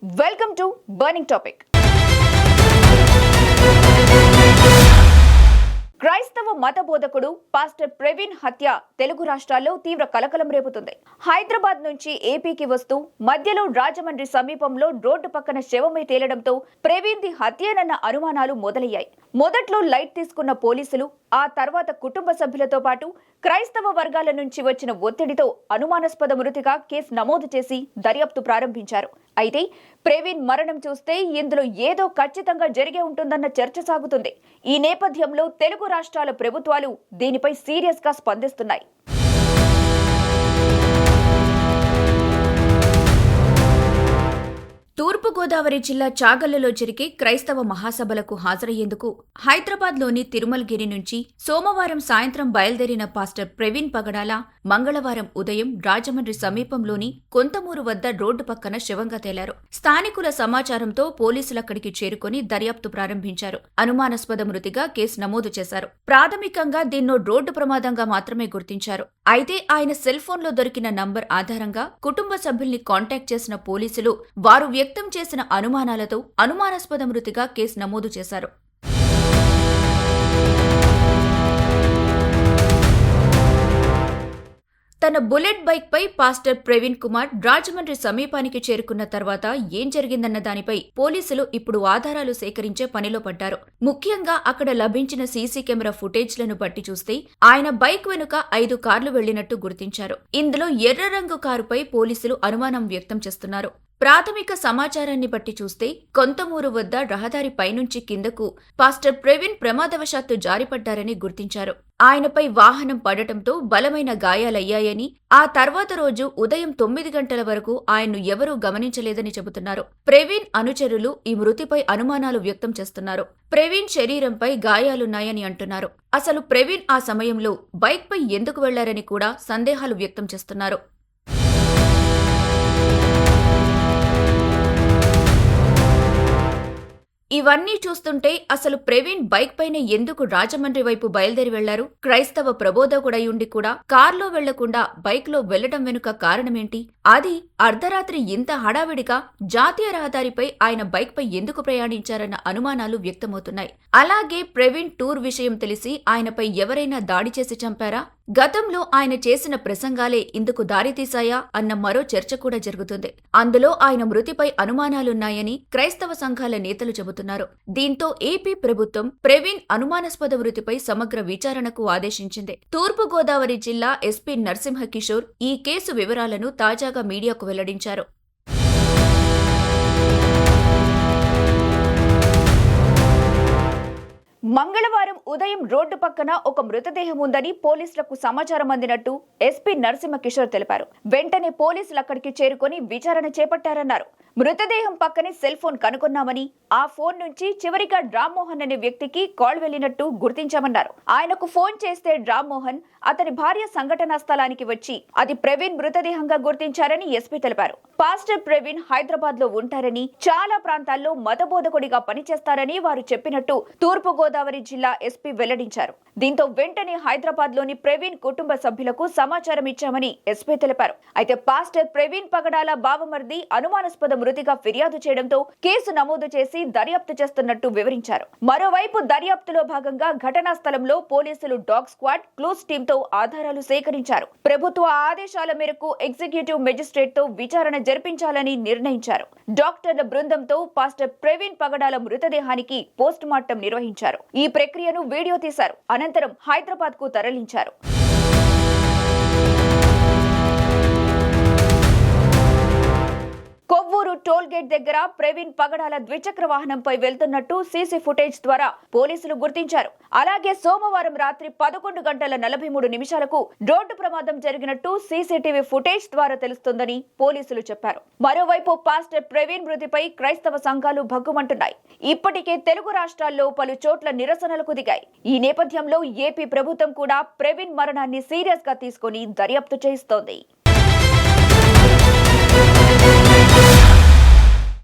Welcome to Burning Topic. క్రైస్తవ మత బోధకుడు పాస్టర్ ప్రవీణ్ హత్య తెలుగు రాష్ట్రాల్లో తీవ్ర కలకలం రేపుతుంది. హైదరాబాద్ నుంచి ఏపీకి వస్తూ మధ్యలో రాజమండ్రి సమీపంలో రోడ్డు పక్కన శవమై తేలడంతో ప్రవీణ్ ది హత్యేనన్న అనుమానాలు మొదలయ్యాయి. మొదట్లో లైట్ తీసుకున్న పోలీసులు ఆ తర్వాత కుటుంబ సభ్యులతో పాటు క్రైస్తవ వర్గాల నుంచి వచ్చిన ఒత్తిడితో అనుమానాస్పద మృతిగా కేసు నమోదు చేసి దర్యాప్తు ప్రారంభించారు. అయితే ప్రవీణ్ మరణం చూస్తే ఇందులో ఏదో ఖచ్చితంగా జరిగే ఉంటుందన్న చర్చ సాగుతుంది. ఈ నేపథ్యంలో తెలుగు రాష్ట్రాల ప్రభుత్వాలు దీనిపై సీరియస్ గా స్పందిస్తున్నాయి. తూర్పుగోదావరి జిల్లా చాగల్లులో జరిగే క్రైస్తవ మహాసభలకు హాజరయ్యేందుకు హైదరాబాద్లోని తిరుమలగిరి నుంచి సోమవారం సాయంత్రం బయలుదేరిన పాస్టర్ ప్రవీణ్ పగడాల మంగళవారం ఉదయం రాజమండ్రి సమీపంలోని కొంతమూరు వద్ద రోడ్డు పక్కన శవంగా తేలారు. స్థానికుల సమాచారంతో పోలీసులక్కడికి చేరుకుని దర్యాప్తు ప్రారంభించారు. అనుమానాస్పద మృతిగా కేసు నమోదు చేశారు. ప్రాథమికంగా దీన్నో రోడ్డు ప్రమాదంగా మాత్రమే గుర్తించారు. అయితే ఆయన సెల్ ఫోన్లో దొరికిన నంబర్ ఆధారంగా కుటుంబ సభ్యుల్ని కాంటాక్ట్ చేసిన పోలీసులు వారు వ్యక్తం చేసిన అనుమానాలతో అనుమానాస్పద మృతిగా కేసు నమోదు చేశారు. తన బుల్లెట్ బైక్ పై పాస్టర్ ప్రవీణ్ కుమార్ రాజమండ్రి సమీపానికి చేరుకున్న తర్వాత ఏం జరిగిందన్న దానిపై పోలీసులు ఇప్పుడు ఆధారాలు సేకరించే పనిలో పడ్డారు. ముఖ్యంగా అక్కడ లభించిన సీసీ కెమెరా ఫుటేజ్లను బట్టి చూస్తే ఆయన బైక్ వెనుక 5 కార్లు వెళ్లినట్టు గుర్తించారు. ఇందులో ఎర్ర రంగు కారుపై పోలీసులు అనుమానం వ్యక్తం చేస్తున్నారు. ప్రాథమిక సమాచారాన్ని బట్టి చూస్తే కొంతమూరు వద్ద రహదారి పైనుంచి కిందకు పాస్టర్ ప్రవీణ్ ప్రమాదవశాత్తు జారిపడ్డారని గుర్తించారు. ఆయనపై వాహనం పడటంతో బలమైన గాయాలయ్యాయని, ఆ తర్వాత రోజు ఉదయం 9 గంటల వరకు ఆయన్ను ఎవరూ గమనించలేదని చెబుతున్నారు. ప్రవీణ్ అనుచరులు ఈ మృతిపై అనుమానాలు వ్యక్తం చేస్తున్నారు. ప్రవీణ్ శరీరంపై గాయాలున్నాయని అంటున్నారు. అసలు ప్రవీణ్ ఆ సమయంలో బైక్పై ఎందుకు వెళ్లారని కూడా సందేహాలు వ్యక్తం చేస్తున్నారు. ఇవన్నీ చూస్తుంటే అసలు ప్రవీణ్ బైక్ పైన ఎందుకు రాజమండ్రి వైపు బయలుదేరి వెళ్లారు? క్రైస్తవ ప్రబోధకుడయుండి కూడా కార్లో వెళ్లకుండా బైక్ లో వెళ్లడం వెనుక కారణమేంటి? అది అర్ధరాత్రి ఇంత హడావిడిగా జాతీయ రహదారిపై ఆయన బైక్ పై ఎందుకు ప్రయాణించారన్న అనుమానాలు వ్యక్తమవుతున్నాయి. అలాగే ప్రవీణ్ టూర్ విషయం తెలిసి ఆయనపై ఎవరైనా దాడి చేసి చంపారా? గతంలో ఆయన చేసిన ప్రసంగాలే ఇందుకు దారితీశాయా అన్న మరో చర్చ కూడా జరుగుతుంది. అందులో ఆయన మృతిపై అనుమానాలున్నాయని క్రైస్తవ సంఘాల నేతలు చెబుతున్నారు. దీంతో ఏపీ ప్రభుత్వం ప్రవీణ్ అనుమానాస్పద మృతిపై సమగ్ర విచారణకు ఆదేశించింది. తూర్పుగోదావరి జిల్లా ఎస్పీ నరసింహకిషోర్ ఈ కేసు వివరాలను తాజాగా మీడియాకు వెల్లడించారు. మంగళవారం ఉదయం రోడ్డు పక్కన ఒక మృతదేహం ఉందని పోలీసులకు సమాచారం అందినట్టు ఎస్పీ నరసింహకిషోర్ తెలిపారు. వెంటనే పోలీసులు అక్కడికి చేరుకుని విచారణ చేపట్టారన్నారు. మృతదేహం పక్కనే సెల్ ఫోన్ కనుగొన్నామని, ఆ ఫోన్ నుంచి చివరిగా రామ్మోహన్ అనే వ్యక్తికి కాల్ వెళ్లినట్టు గుర్తించామన్నారు. ఆయనకు ఫోన్ చేస్తే రామ్మోహన్ అతని భార్య సంఘటనా స్థలానికి వచ్చి అది ప్రవీణ్ మృతదేహంగా గుర్తించారని ఎస్పీ తెలిపారు. పాస్టర్ ప్రవీణ్ హైదరాబాద్ లో ఉంటారని, చాలా ప్రాంతాల్లో మతబోధకుడిగా పనిచేస్తారని వారు చెప్పినట్టు తూర్పుగోదావరి జిల్లా ఎస్పీ వెల్లడించారు. దీంతో వెంటనే హైదరాబాద్ లోని ప్రవీణ్ కుటుంబ సభ్యులకు సమాచారం ఇచ్చామని ఎస్పీ తెలిపారు. అయితే పాస్టర్ ప్రవీణ్ పగడాల బావమర్ది అనుమానాస్పద మృతిగా ఫిర్యాదు చేయడంతో కేసు నమోదు చేసి దర్యాప్తు చేస్తున్నట్టు వివరించారు. మరోవైపు దర్యాప్తులో భాగంగా ఘటనా స్థలంలో పోలీసులు డాగ్ స్క్వాడ్, క్లూస్ టీమ్ తో ఆధారాలు సేకరించారు. ప్రభుత్వ ఆదేశాల మేరకు ఎగ్జిక్యూటివ్ మెజిస్ట్రేట్ తో విచారణ జరిపించాలని నిర్ణయించారు. డాక్టర్ల బృందంతో పాస్టర్ ప్రవీణ్ పగడాల మృతదేహానికి పోస్ట్ మార్టం నిర్వహించారు. ఈ ప్రక్రియను వీడియో తీశారు. అనంతరం హైదరాబాద్ కు తరలించారు. కొవ్వూరు టోల్ గేట్ దగ్గర ప్రవీణ్ పగడాల ద్విచక్ర వాహనంపై వెళ్తున్నట్టు సీసీ ఫుటేజ్ ద్వారా పోలీసులు గుర్తించారు. అలాగే సోమవారం రాత్రి 11:43 రోడ్డు ప్రమాదం జరిగినట్టు సీసీటీవీ ఫుటేజ్ ద్వారా తెలుస్తుందని పోలీసులు చెప్పారు. మరోవైపు పాస్టర్ ప్రవీణ్ మృతిపై క్రైస్తవ సంఘాలు భగ్గుమంటున్నాయి. ఇప్పటికే తెలుగు రాష్ట్రాల్లో పలు చోట్ల నిరసనలకు దిగాయి. ఈ నేపథ్యంలో ఏపీ ప్రభుత్వం కూడా ప్రవీణ్ మరణాన్ని సీరియస్ గా తీసుకుని దర్యాప్తు చేస్తోంది.